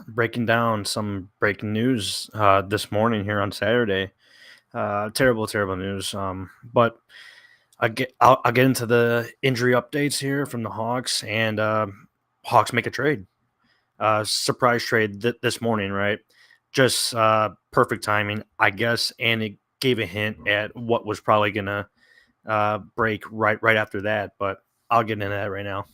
Breaking down some breaking news this morning here on Saturday. Terrible, terrible news. But I'll get into the injury updates here from the Hawks, and Hawks make a trade. Surprise trade this morning, right? Just perfect timing, I guess, and it gave a hint at what was probably gonna break right after that. But I'll get into that right now.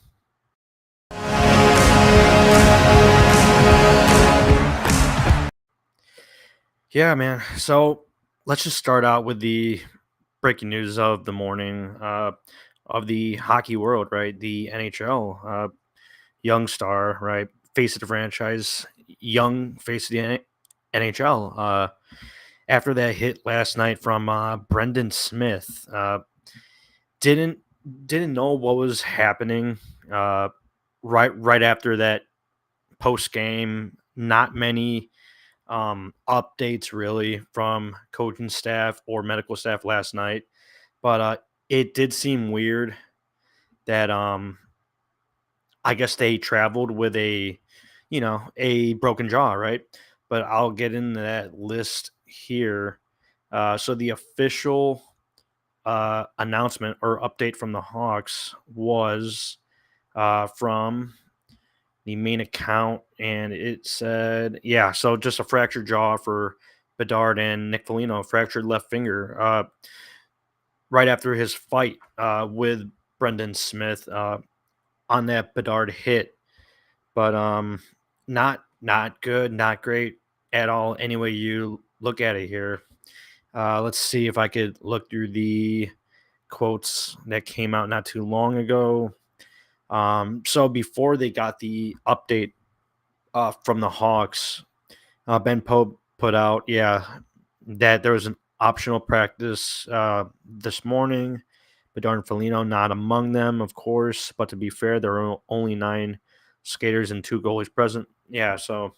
Yeah, man. So let's just start out with the breaking news of the morning of the hockey world, right? The NHL, young star, right? Face of the franchise, young face of the NHL. After that hit last night from Brendan Smith, didn't didn't know what was happening. Uh, right after that post game, not many updates really from coaching staff or medical staff last night, but it did seem weird that I guess they traveled with a broken jaw, right? But I'll get into that list here. So the official announcement or update from the Hawks was from the main account, and it said, yeah, so just a fractured jaw for Bedard and Nick Foligno, fractured left finger right after his fight with Brendan Smith on that Bedard hit. But not good, not great at all. Any way you look at it here. Let's see if I could look through the quotes that came out not too long ago. So before they got the update from the Hawks, Ben Pope put out, yeah, that there was an optional practice this morning. Bedard and Foligno not among them, of course. But to be fair, there are only 9 skaters and 2 goalies present. Yeah, so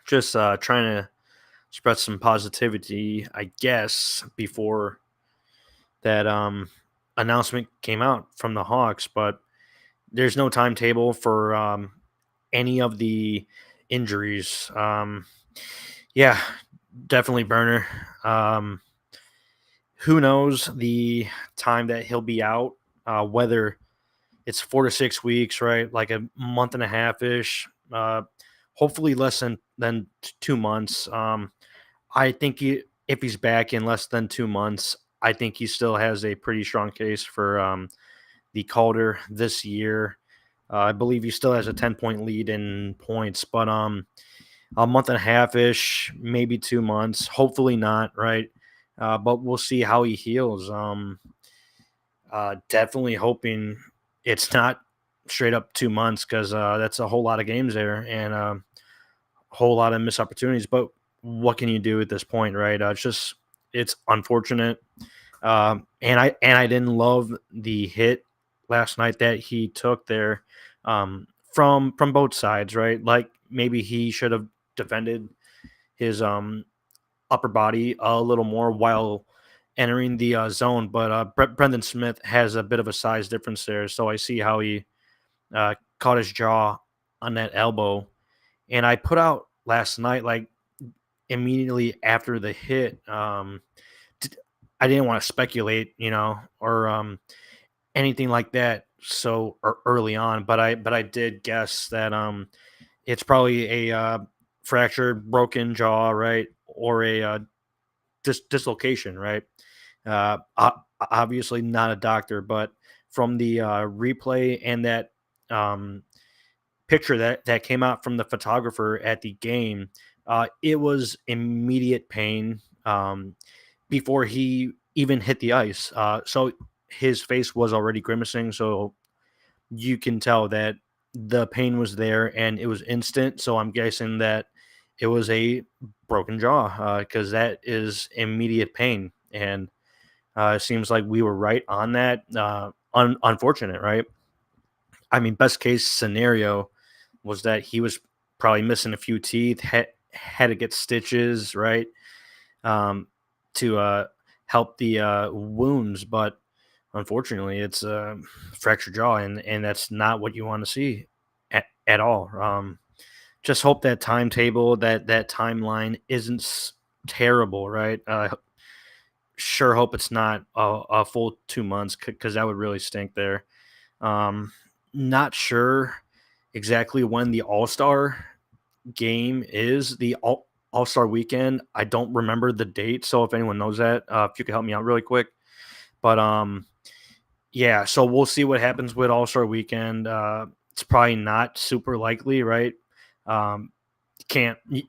just trying to spread some positivity, I guess, before that announcement came out from the Hawks. But there's no timetable for any of the injuries. Yeah, definitely burner. Who knows the time that he'll be out? Whether it's 4 to 6 weeks, right? Like a month and a half ish. Hopefully less than 2 months. I think if he's back in less than 2 months, I think he still has a pretty strong case for the Calder this year. I believe he still has a 10-point lead in points, but a month and a half ish, maybe 2 months. Hopefully not, right? But we'll see how he heals. Definitely hoping it's not straight up 2 months because that's a whole lot of games there and a whole lot of missed opportunities. But what can you do at this point, right? It's unfortunate. And I didn't love the hit last night that he took there from both sides, right? Like maybe he should have defended his upper body a little more while entering the zone. But Brendan Smith has a bit of a size difference there, so I see how he caught his jaw on that elbow. And I put out last night, like immediately after the hit. I didn't want to speculate, or anything like that so early on, but I did guess that it's probably a fractured, broken jaw, right, or a dislocation, right. Obviously not a doctor, but from the replay and that um, picture that came out from the photographer at the game, it was immediate pain before he even hit the ice. So his face was already grimacing, so you can tell that the pain was there and it was instant. So I'm guessing that it was a broken jaw because that is immediate pain, and it seems like we were right on that. Unfortunate, right? I mean, best case scenario was that he was probably missing a few teeth, had to get stitches, right, um, to help the wounds. But unfortunately, it's a fractured jaw, and that's not what you want to see at all. just hope that timetable, that timeline isn't terrible, right? Sure hope it's not a full 2 months because that would really stink there. Um, Not sure exactly when the All Star game is. The All Star weekend. I don't remember the date, so if anyone knows that, if you could help me out really quick. But yeah. So we'll see what happens with All Star weekend. It's probably not super likely, right? Um, can't you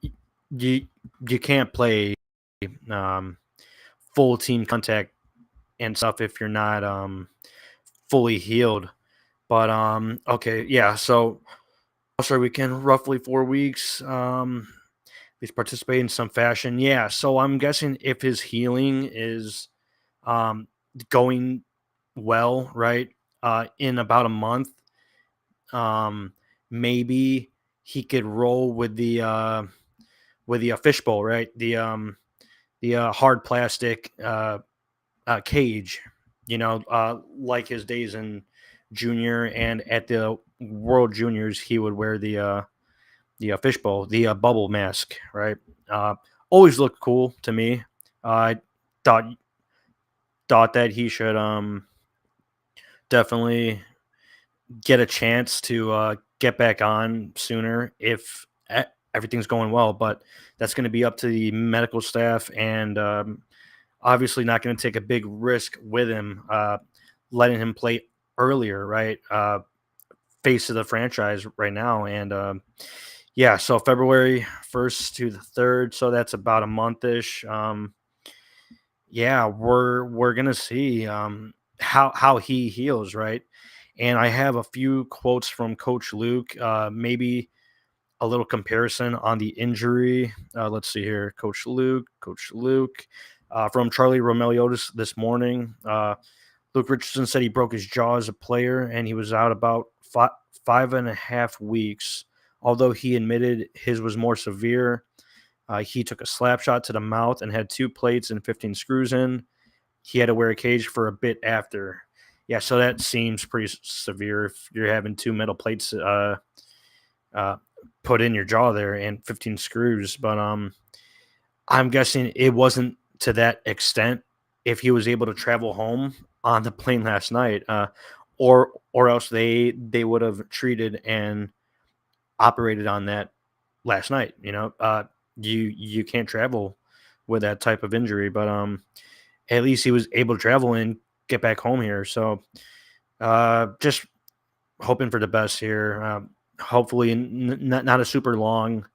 you can't play um, full team contact and stuff if you're not fully healed. But okay, yeah. So All-Star weekend, roughly 4 weeks. He's participating in some fashion. Yeah. So I'm guessing if his healing is um going well, right? In about a month, um, maybe he could roll with the fishbowl, right? The hard plastic cage, like his days in junior and at the World Juniors, he would wear the fishbowl, the bubble mask, right? Uh, Always looked cool to me. I thought thought that he should definitely get a chance to get back on sooner if everything's going well. But that's going to be up to the medical staff and obviously not going to take a big risk with him, letting him play earlier, right? Face of the franchise right now. And yeah, so February 1st to the 3rd. So that's about a monthish. Yeah, we're gonna see how he heals, right? And I have a few quotes from Coach Luke, maybe a little comparison on the injury. Let's see here, Coach Luke, from Charlie Romelio this morning. Luke Richardson said he broke his jaw as a player and he was out about 5.5 weeks. Although he admitted his was more severe, he took a slap shot to the mouth and had 2 plates and 15 screws in. He had to wear a cage for a bit after. Yeah, so that seems pretty severe if you're having 2 metal plates uh, put in your jaw there and 15 screws. But I'm guessing it wasn't to that extent if he was able to travel home on the plane last night, or else they would have treated and operated on that last night. You can't travel with that type of injury, but at least he was able to travel and get back home here. So just hoping for the best here. Hopefully, not a super long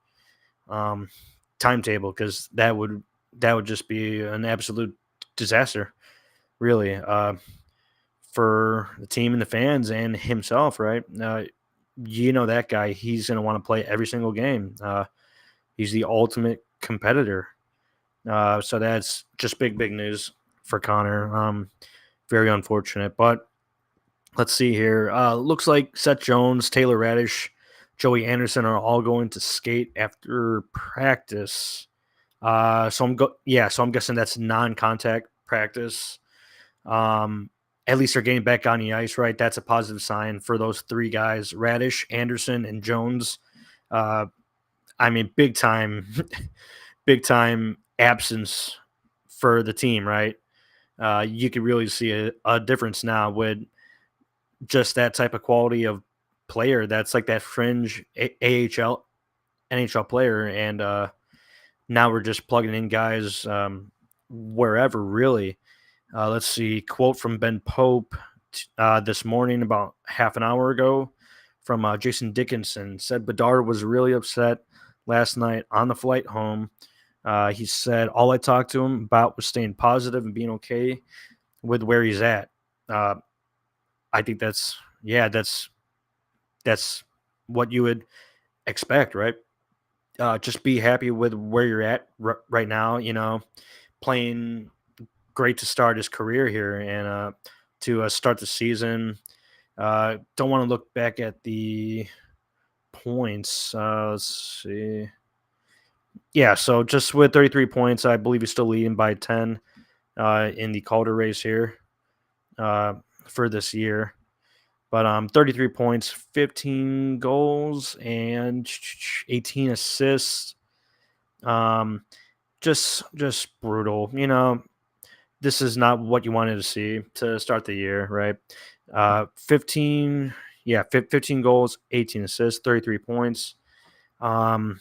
um, timetable because that would just be an absolute disaster, really, for the team and the fans and himself. Right? That guy. He's going to want to play every single game. He's the ultimate competitor. So that's just big news for Connor. Very unfortunate, but let's see here. Looks like Seth Jones, Taylor Radish, Joey Anderson are all going to skate after practice. So I'm guessing that's non-contact practice. At least they're getting back on the ice, right? That's a positive sign for those 3 guys: Radish, Anderson, and Jones. Uh, I mean, big time, big time absence for the team, right? You could really see a difference now with just that type of quality of player. That's like that fringe AHL, NHL player, and now we're just plugging in guys wherever, really. Let's see, quote from Ben Pope this morning about half an hour ago from Jason Dickinson said Bedard was really upset last night on the flight home. He said, all I talked to him about was staying positive and being okay with where he's at. Uh, I think that's what you would expect, right? Just be happy with where you're at right now. Playing great to start his career here and to start the season. Don't want to look back at the points. Let's see. Yeah, so just with 33 points, I believe he's still leading by 10 in the Calder race here uh, for this year. But 33 points, 15 goals, and 18 assists. Um, just brutal. This is not what you wanted to see to start the year, right? 15, yeah, 15 goals, 18 assists, 33 points. Um,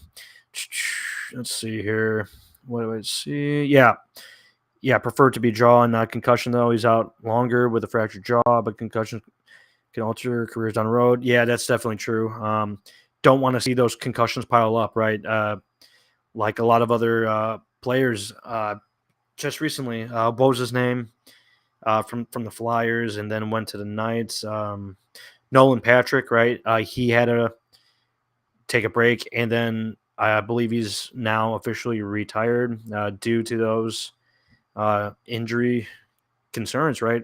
let's see here. What do I see? Yeah, preferred to be jaw and not concussion though. He's out longer with a fractured jaw, but concussion can alter careers down the road. Yeah, that's definitely true. Don't want to see those concussions pile up, right? Like a lot of other players. Just recently, what was his name? From the Flyers, and then went to the Knights. Nolan Patrick, right? He had to take a break, and then I believe he's now officially retired due to those injury concerns, right?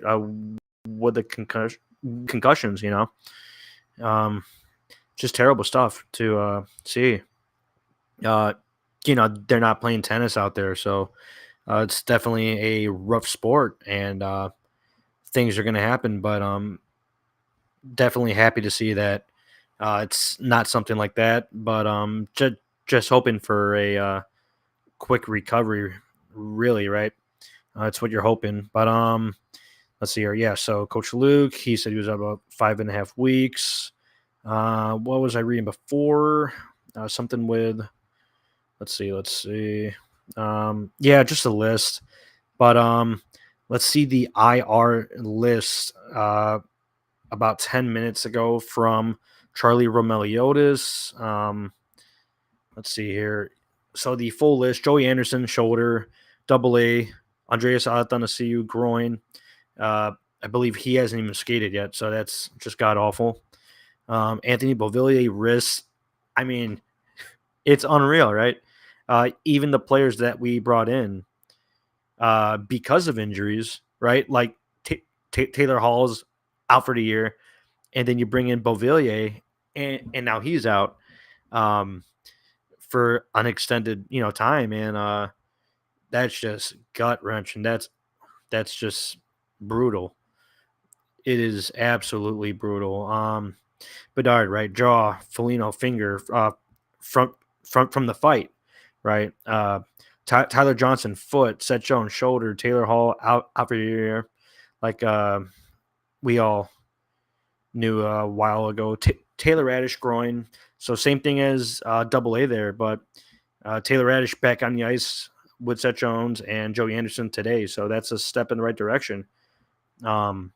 With the concussions, um, just terrible stuff to see. Uh, they're not playing tennis out there, so it's definitely a rough sport, and things are going to happen. But definitely happy to see that it's not something like that. But just hoping for a quick recovery, really, right? That's what you're hoping. But let's see here. Yeah, so Coach Luke, he said he was out about 5.5 weeks. What was I reading before? Something with let's see. Yeah, just a list. But let's see the IR list about 10 minutes ago from Charlie Romeliotis. Let's see here. So the full list: Joey Anderson, shoulder; Double A; Andreas Athanasiou, groin. I believe he hasn't even skated yet, so that's just god awful. Anthony Beauvillier, wrist. I mean, it's unreal, right? Even the players that we brought in because of injuries, right? Like Taylor Hall's out for the year, and then you bring in Beauvillier, and now he's out for unextended, time, and that's just gut wrenching. That's just brutal. It is absolutely brutal. Bedard, right? Jaw, Foligno, finger, from from the fight, right? Tyler Johnson, foot; Seth Jones, shoulder; Taylor Hall, out for the year. Like we all knew a while ago. Taylor Radish, groin. So same thing as Double A there, but Taylor Radish back on the ice with Seth Jones and Joey Anderson today. So that's a step in the right direction. Um,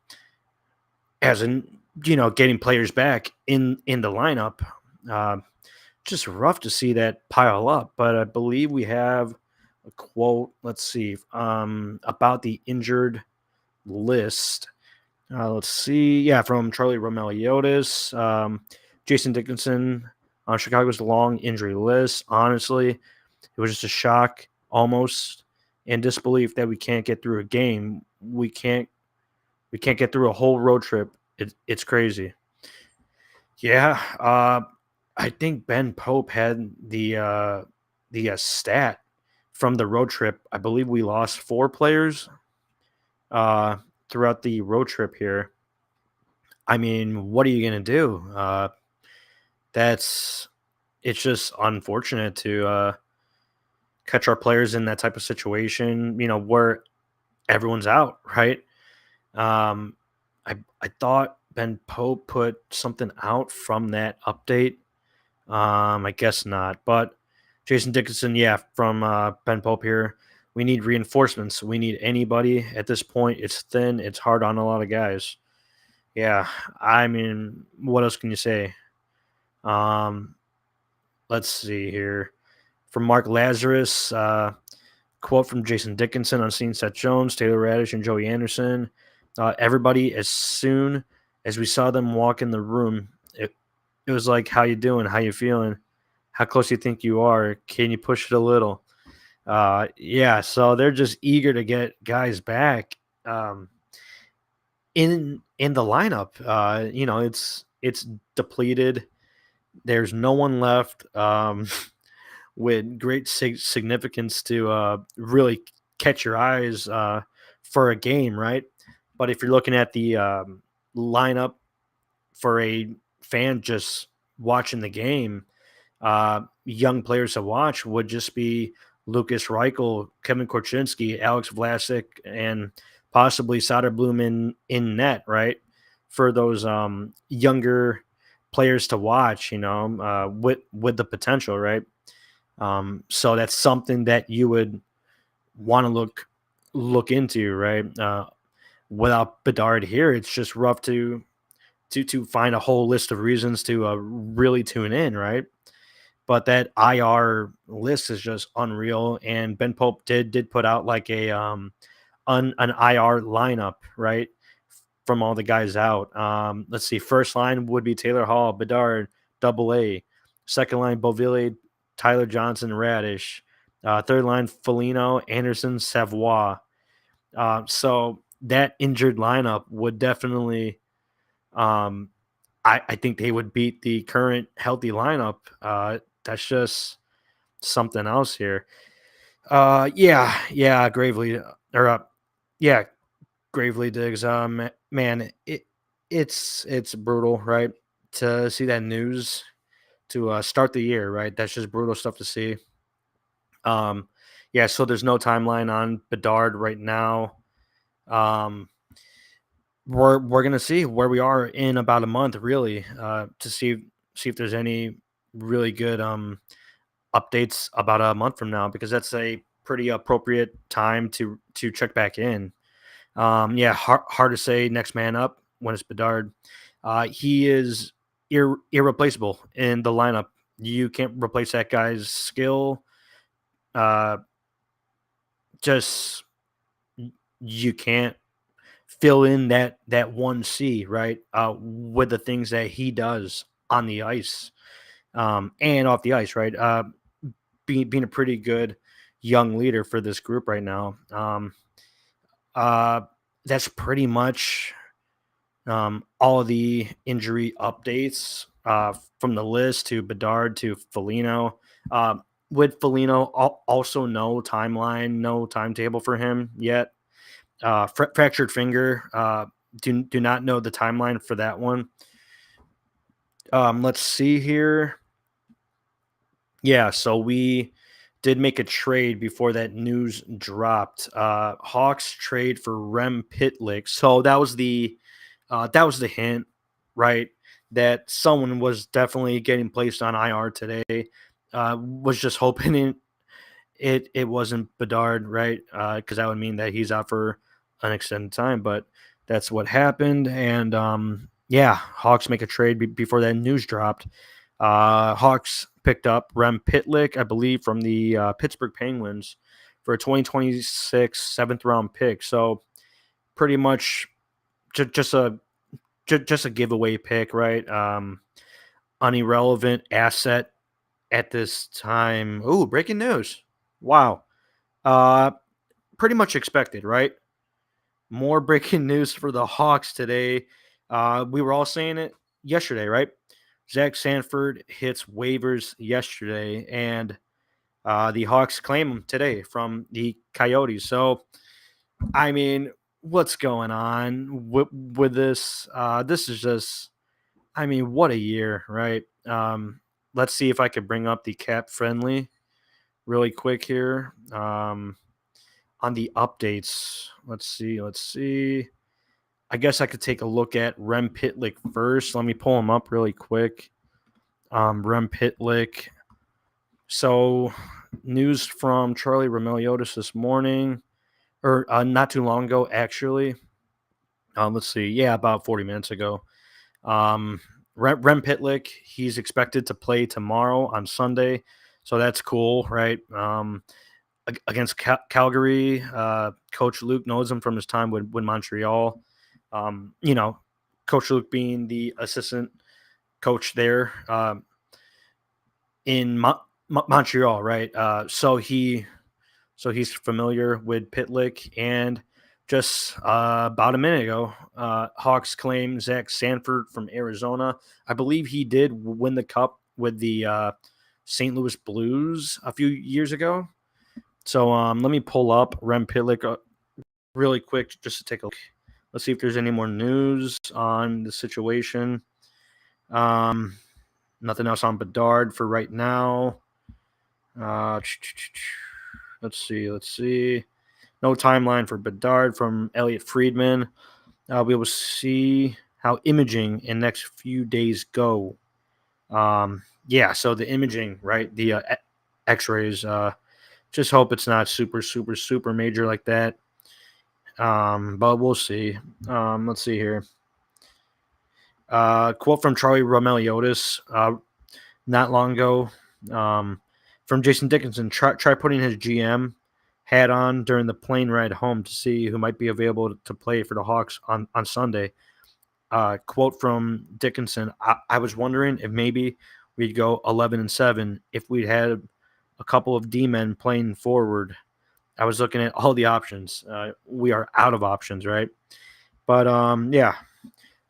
as in, getting players back in the lineup. Uh, just rough to see that pile up, but I believe we have a quote. Let's see about the injured list. Let's see. Yeah, from Charlie Romeliotis, Jason Dickinson on Chicago's long injury list. Honestly, it was just a shock, almost, and disbelief that we can't get through a game. We can't get through a whole road trip. It's crazy. Yeah, I think Ben Pope had the stat from the road trip. I believe we lost 4 players uh, throughout the road trip here. I mean, what are you gonna do? That's it's just unfortunate to catch our players in that type of situation. Where everyone's out, right? Um, I thought Ben Pope put something out from that update. I guess not. But Jason Dickinson, yeah, from Ben Pope here. We need reinforcements. We need anybody at this point. It's thin. It's hard on a lot of guys. Yeah, I mean, what else can you say? Um, let's see here. From Mark Lazarus, quote from Jason Dickinson on seeing Seth Jones, Taylor Radish, and Joey Anderson. Everybody, as soon as we saw them walk in the room, it was like, "How you doing? How you feeling? How close do you think you are? Can you push it a little?" Yeah, so they're just eager to get guys back in the lineup. It's depleted. There's no one left with great significance to really catch your eyes for a game, right? But if you're looking at the lineup for a fan just watching the game, young players to watch would just be Lucas Reichel, Kevin Korchinski, Alex Vlasic, and possibly Soderblom in net, right? For those younger players to watch, with the potential, right? So that's something that you would want to look into, right? Without Bedard here, it's just rough to find a whole list of reasons to really tune in, right? But that IR list is just unreal. And Ben Pope did put out like an IR lineup, right? From all the guys out. Let's see. First line would be Taylor Hall, Bedard, Double A. Second line, Boville, Tyler Johnson, Radish. Third line, Foligno, Anderson, Savoie. So that injured lineup would definitely, um, I think they would beat the current healthy lineup. That's just something else here. Yeah, Gravely or yeah, Gravely Diggs. Man, it's brutal, right? To see that news to start the year, right? That's just brutal stuff to see. Um, yeah, so there's no timeline on Bedard right now. Um, we're gonna see where we are in about a month, really, to see if there's any really good updates about a month from now, because that's a pretty appropriate time to check back in. Yeah, hard to say next man up when it's Bedard. He is irreplaceable in the lineup. You can't replace that guy's skill. Uh, just you can't fill in that one C, right? With the things that he does on the ice, and off the ice, right? Being a pretty good young leader for this group right now. Uh, that's pretty much all of the injury updates, from the list to Bedard to Foligno. Uh, with Foligno, also no timeline, no timetable for him yet. Fractured finger. Do not know the timeline for that one. Let's see here. Yeah, so we did make a trade before that news dropped. Hawks trade for Rem Pitlick. So that was the hint, right? That someone was definitely getting placed on IR today. Was just hoping it wasn't Bedard, right? Because that would mean that he's out for an extended time. But that's what happened, and yeah, Hawks make a trade before that news dropped. Hawks picked up Rem Pitlick, I believe, from the Pittsburgh Penguins for a 2026 seventh round pick. So pretty much just a just a giveaway pick, right? An irrelevant asset at this time. Ooh, breaking news! Wow, uh, pretty much expected, right? More breaking news for the Hawks today. We were all saying it yesterday, right? Zach Sanford hits waivers yesterday, and the Hawks claim him today from the Coyotes. So, I mean, what's going on with this? This is just, I mean, what a year, right? Let's see if I could bring up the cap friendly really quick here. On the updates, let's see. Let's see. I guess I could take a look at Rem Pitlick first. Let me pull him up really quick. Rem Pitlick. So, news from Charlie Remiliotis this morning, or not too long ago, actually. Let's see. Yeah, about 40 minutes ago. Rem Pitlick, he's expected to play tomorrow on Sunday. So that's cool, right? Against Calgary, Coach Luke knows him from his time with Montreal. You know, Coach Luke being the assistant coach there, in Montreal, right? So he's familiar with Pitlick, and just about a minute ago, Hawks claimed Zach Sanford from Arizona. I believe he did win the cup with the St. Louis Blues a few years ago. So let me pull up Rem Pitlick really quick just to take a look. Let's see if there's any more news on the situation. Um, Nothing else on Bedard for right now. Uh, let's see. Let's see. No timeline for Bedard from Elliot Friedman. We will see how imaging in next few days go. Yeah, so the imaging, right? The X-rays. Just hope it's not super, super, super major like that. But we'll see. Let's see here. Quote from Charlie Romeliotis not long ago from Jason Dickinson. Try putting his GM hat on during the plane ride home to see who might be available to play for the Hawks on Sunday. Quote from Dickinson: I was wondering if maybe we'd go 11-7 if we had a couple of D men playing forward. I was looking at all the options. We are out of options, right? But yeah.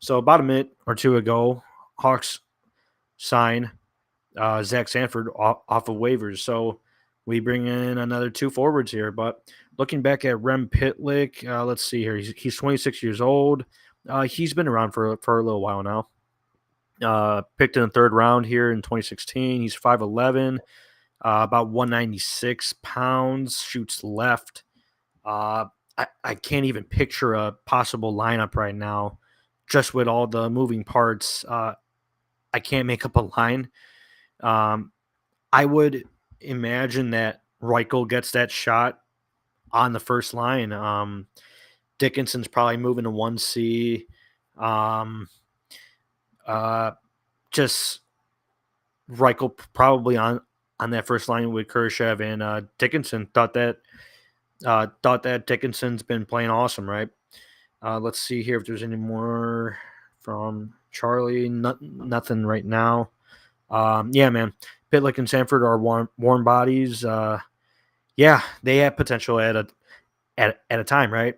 So about a minute or two ago, Hawks sign Zach Sanford off of waivers. So we bring in another two forwards here. But looking back at Rem Pitlick, let's see here. He's 26 years old. He's been around for a little while now. Picked in the third round here in 2016. He's 5'11", about 196 pounds, shoots left. I can't even picture a possible lineup right now, just with all the moving parts. I can't make up a line. Um, I would imagine that Reichel gets that shot on the first line. Dickinson's probably moving to 1C. Um, uh, just Reichel probably on that first line with Kershev and Dickinson. Thought that Dickinson's been playing awesome, right? Let's see here if there's any more from Charlie. Nothing right now. Yeah, man. Pitlick and Sanford are warm bodies. Yeah, they have potential at a time, right?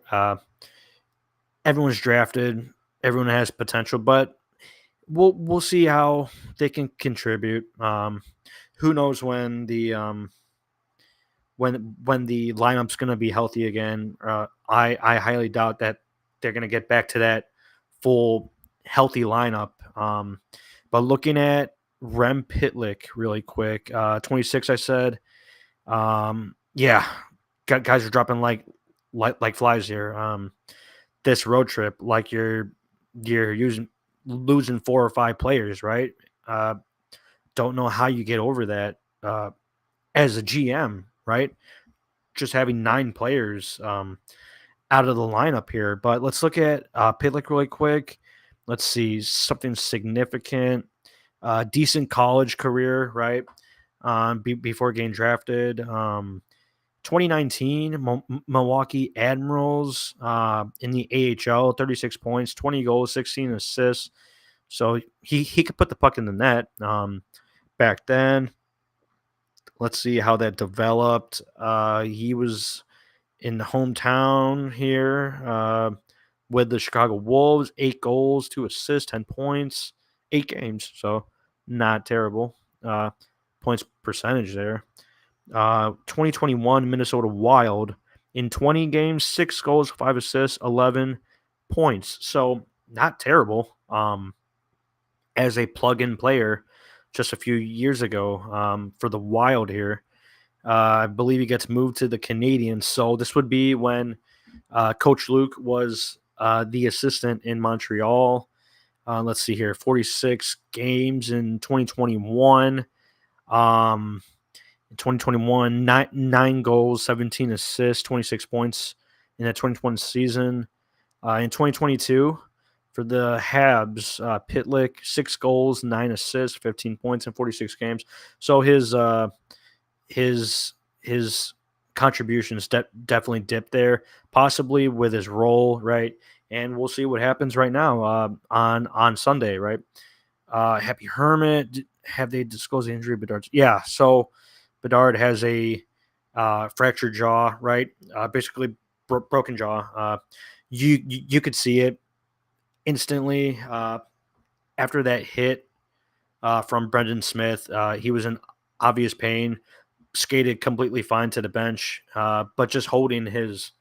Everyone's drafted. Everyone has potential, but we'll see how they can contribute. Who knows when the when the lineup's going to be healthy again? I highly doubt that they're going to get back to that full healthy lineup. But looking at Rem Pitlick really quick, 26, I said. Yeah, guys are dropping like flies here. This road trip, like you're losing 4 or 5 players, right? Don't know how you get over that as a GM, right? Just having 9 players out of the lineup here. But let's look at Pitlick really quick. Let's see something significant. Decent college career, right? Before getting drafted. 2019 Milwaukee Admirals in the AHL, 36 points, 20 goals, 16 assists. So he could put the puck in the net back then. Let's see how that developed. He was in the hometown here with the Chicago Wolves, 8 goals, 2 assists, 10 points, 8 games. So not terrible. Points percentage there. 2021 Minnesota Wild in 20 games, 6 goals, 5 assists, 11 points. So not terrible as a plug-in player just a few years ago for the Wild here. I believe he gets moved to the Canadiens. So this would be when Coach Luke was the assistant in Montreal. Let's see here, 46 games in 2021. In 2021, nine goals, 17 assists, 26 points in that 2021 season. In 2022, for the Habs, Pitlick, 6 goals, 9 assists, 15 points in 46 games. So his contributions definitely dipped there, possibly with his role, right? And we'll see what happens right now on Sunday, right? Happy Hermit, have they disclosed the injury? Bedard, yeah. So Bedard has a fractured jaw, right? Basically broken jaw. You could see it instantly after that hit from Brendan Smith. He was in obvious pain, skated completely fine to the bench, but just holding his,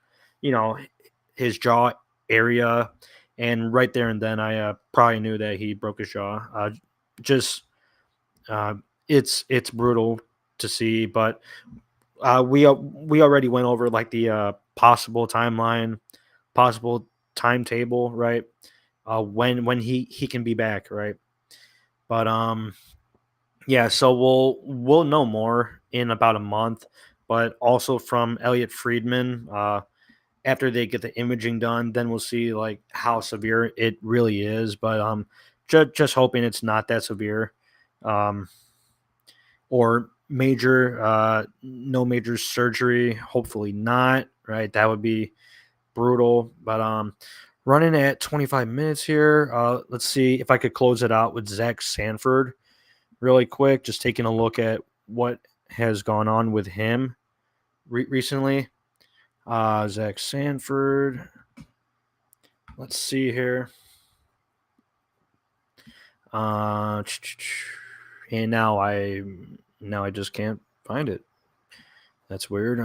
you know, his jaw area. And right there and then, I probably knew that he broke his jaw. just uh, it's brutal to see. But we already went over like the possible timeline, possible timetable, right? When he can be back, right? But yeah, so we'll know more in about a month. But also from Elliot Friedman, after they get the imaging done, then we'll see like how severe it really is. But just hoping it's not that severe, um, or major, no major surgery. Hopefully not. Right, that would be brutal. But running at 25 minutes here. Let's see if I could close it out with Zach Sanford really quick. Just taking a look at what has gone on with him recently. Zach Sanford. Let's see here. Uh, and now I just can't find it. That's weird.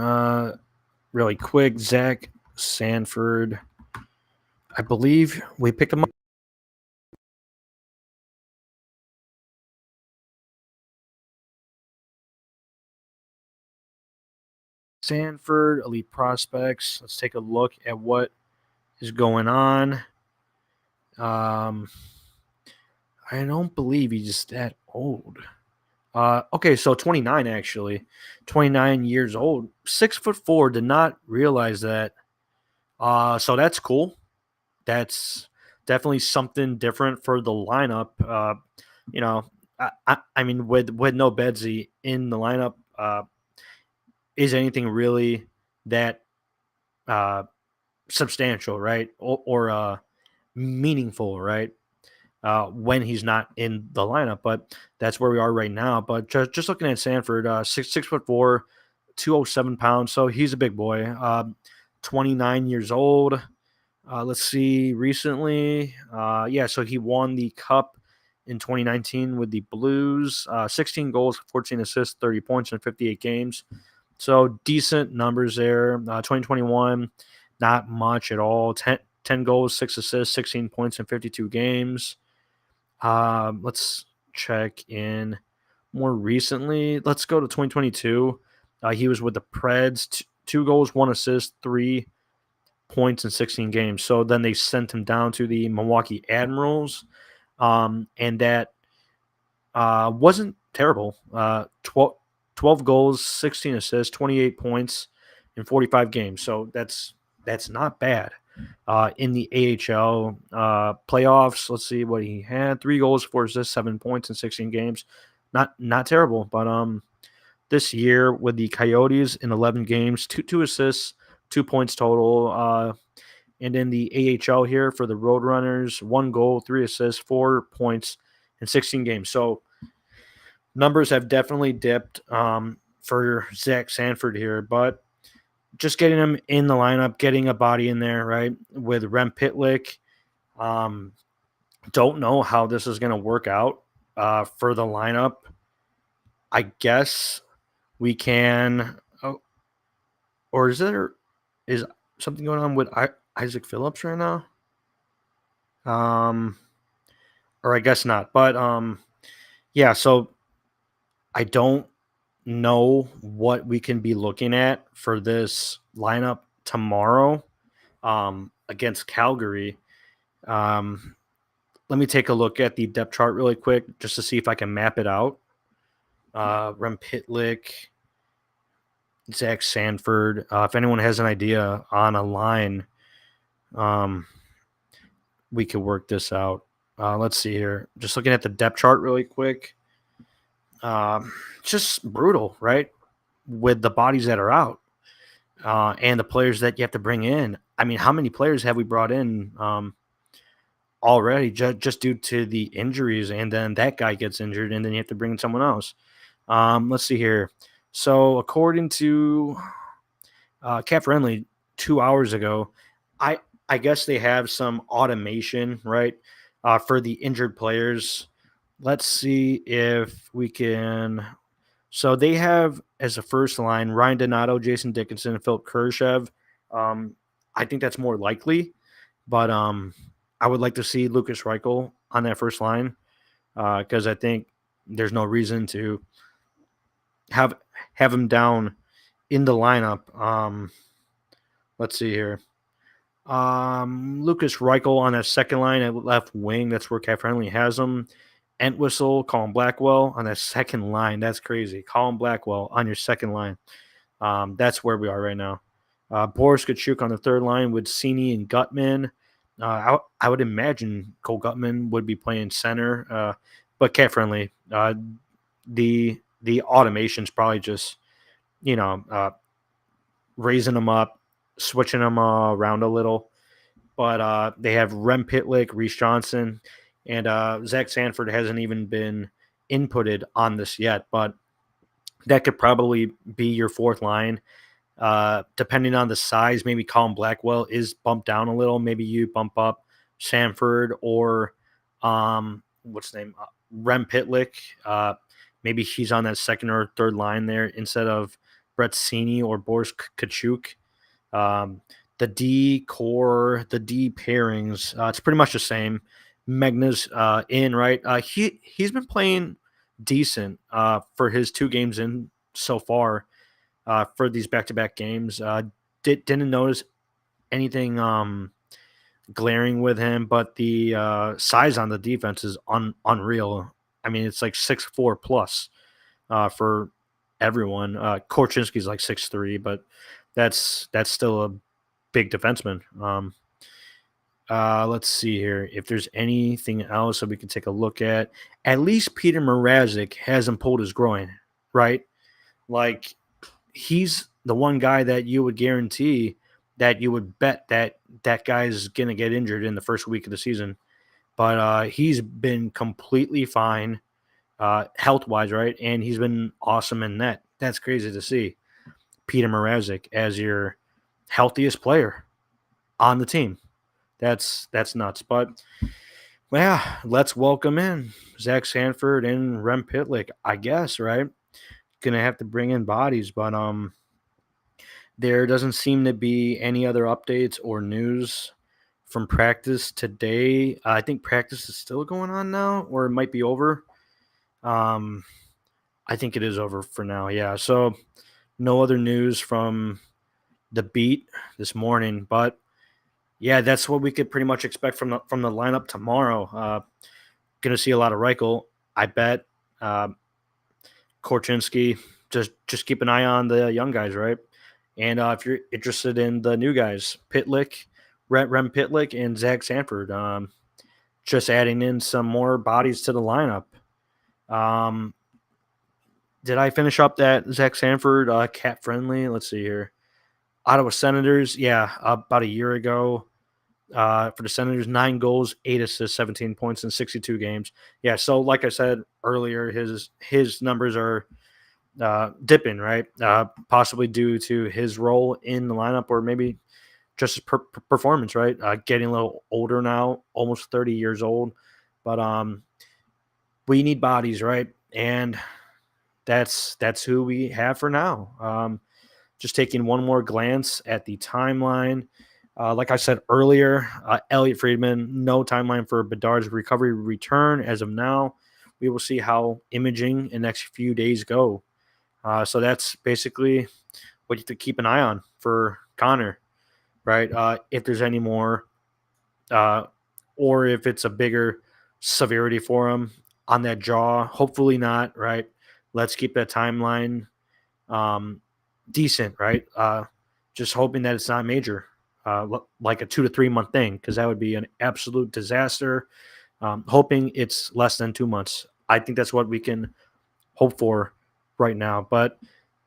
Really quick, Zach Sanford. I believe we picked him up. Sanford elite prospects. Let's take a look at what is going on. Um, I don't believe he's that old. Okay, so 29 actually, 29 years old, 6'4". Did not realize that. So that's cool. That's definitely something different for the lineup. You know, I mean, with no Bedsy in the lineup, is anything really that uh, substantial, right? Or meaningful, right? When he's not in the lineup, but that's where we are right now. But just looking at Sanford, 6'4", 207 pounds, so he's a big boy. 29 years old. Let's see, recently, yeah, so he won the cup in 2019 with the Blues. 16 goals, 14 assists, 30 points in 58 games. So decent numbers there. 2021, not much at all. 10 goals, 6 assists, 16 points in 52 games. Let's check in more recently. Let's go to 2022. He was with the Preds, 2 goals, 1 assist, 3 points in 16 games. So then they sent him down to the Milwaukee Admirals, and that wasn't terrible. 12 goals, 16 assists, 28 points in 45 games. So that's not bad. In the AHL playoffs, let's see what he had: 3 goals, 4 assists, 7 points in 16 games. Not terrible, but this year with the Coyotes in 11 games, two assists, 2 points total. And in the AHL here for the Roadrunners, 1 goal, 3 assists, 4 points in 16 games. So numbers have definitely dipped for Zach Sanford here, but just getting him in the lineup, getting a body in there, right, with Rem Pitlick. Um, don't know how this is going to work out for the lineup. I guess we can, or is something going on with Isaac Phillips right now? Um, or I guess not. But yeah. So I don't know what we can be looking at for this lineup tomorrow against Calgary. Um, Let me take a look at the depth chart really quick just to see if I can map it out. Rem Pitlick, Zach Sanford. If anyone has an idea on a line, um, we could work this out. Let's see here. Just looking at the depth chart really quick. Just brutal, right? With the bodies that are out and the players that you have to bring in. I mean, how many players have we brought in already just due to the injuries? And then that guy gets injured, and then you have to bring in someone else. Let's see here. So, according to Cap Friendly 2 hours ago, I I guess they have some automation, right, for the injured players. Let's see if we can. So they have as a first line Ryan Donato, Jason Dickinson, and Philip Kurashev. Um, I think that's more likely, but I would like to see Lucas Reichel on that first line. because I think there's no reason to have have him down in the lineup. Let's see here. Lucas Reichel on that second line at left wing. That's where Cat Friendly has him. Entwistle, Colin Blackwell on that second line. That's crazy. Colin Blackwell on your second line. That's where we are right now. Boris Kachuk on the third line with Cini and Gutman. I would imagine Cole Gutman would be playing center, but Cat Friendly. The automation's probably just raising them up, switching them around a little. But they have Rem Pitlick, Reese Johnson, and Zach Sanford hasn't even been inputted on this yet. But that could probably be your fourth line. Depending on the size, maybe Colin Blackwell is bumped down a little. Maybe you bump up Sanford or what's the name? Rem Pitlick. Maybe he's on that second or third line there instead of Brett Cini or Boris Kachuk. The D core, the D pairings, it's pretty much the same. Megna's in, right? He's been playing decent for his 2 games in so far for these back-to-back games. Didn't notice anything glaring with him, but the size on the defense is unreal. I mean, it's like 6'4" plus for everyone. Korchinski's like 6'3", but that's still a big defenseman. Let's see here if there's anything else that we can take a look at. At least Peter Mrazek hasn't pulled his groin, right? Like, he's the one guy that you would guarantee that you would bet that guy's going to get injured in the first week of the season. But he's been completely fine health-wise, right? And he's been awesome in net. That's crazy to see. Peter Mrazek as your healthiest player on the team. That's nuts. But yeah, let's welcome in Zach Sanford and Rem Pitlick, I guess, right? Gonna have to bring in bodies, but there doesn't seem to be any other updates or news from practice today. I think practice is still going on now, or it might be over. I think it is over for now. Yeah. So no other news from the beat this morning, but yeah, that's what we could pretty much expect from the lineup tomorrow. Gonna see a lot of Reichel, I bet. Korchinski, just keep an eye on the young guys, right? And if you're interested in the new guys, Pitlick, Rem Pitlick, and Zach Sanford, just adding in some more bodies to the lineup. Did I finish up that Zach Sanford cat friendly? Let's see here. Ottawa Senators, yeah, about a year ago. For the Senators, 9 goals, 8 assists, 17 points in 62 games. Yeah, so like I said earlier, his numbers are dipping, right? Possibly due to his role in the lineup, or maybe just his performance, right? Getting a little older now, almost 30 years old. But we need bodies, right? And that's who we have for now. Just taking one more glance at the timeline. Like I said earlier, Elliot Friedman, no timeline for Bedard's recovery return as of now. We will see how imaging in the next few days go. So that's basically what you have to keep an eye on for Connor, right? If there's any more, or if it's a bigger severity for him on that jaw. Hopefully not, right? Let's keep that timeline decent, right? Just hoping that it's not major. Like a 2 to 3 month thing, because that would be an absolute disaster. Hoping it's less than 2 months. I think that's what we can hope for right now. But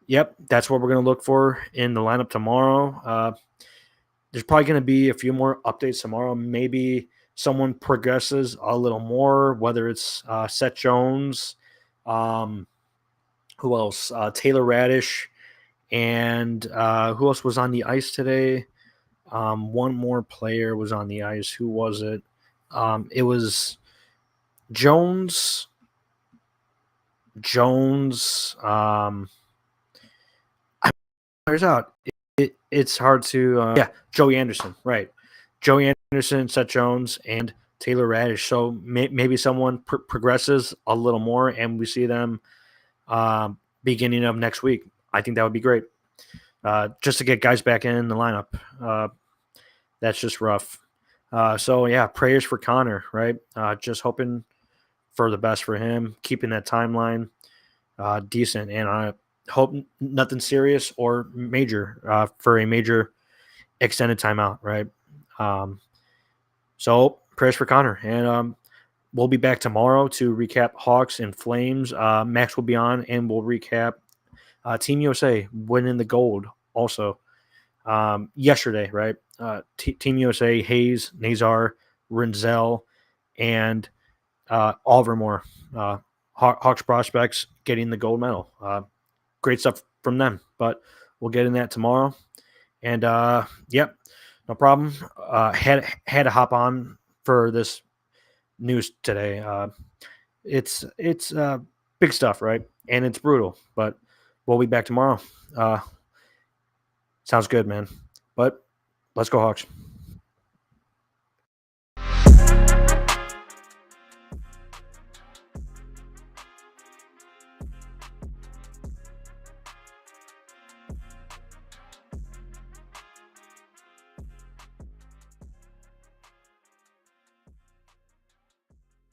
yep, that's what we're going to look for in the lineup tomorrow. There's probably going to be a few more updates tomorrow. Maybe someone progresses a little more, whether it's Seth Jones, who else? Taylor Radish, and who else was on the ice today? One more player was on the ice. Who was it? It was Jones. There's out. It's hard to. Yeah, Joey Anderson, right? Joey Anderson, Seth Jones, and Taylor Radish. So maybe someone progresses a little more, and we see them beginning of next week. I think that would be great. Just to get guys back in the lineup. That's just rough. So yeah, prayers for Connor, right? Just hoping for the best for him, keeping that timeline decent, and I hope nothing serious or major for a major extended timeout, right? Um, so prayers for Connor, and we'll be back tomorrow to recap Hawks and Flames. Max will be on, and we'll recap Team USA winning the gold also yesterday, right? Team USA, Hayes, Nazar, Renzel, and Oliver Moore, Hawks prospects getting the gold medal. Great stuff from them, but we'll get in that tomorrow. And yep, no problem. Had to hop on for this news today. It's big stuff, right? And it's brutal, but we'll be back tomorrow. Sounds good, man. But let's go Hawks.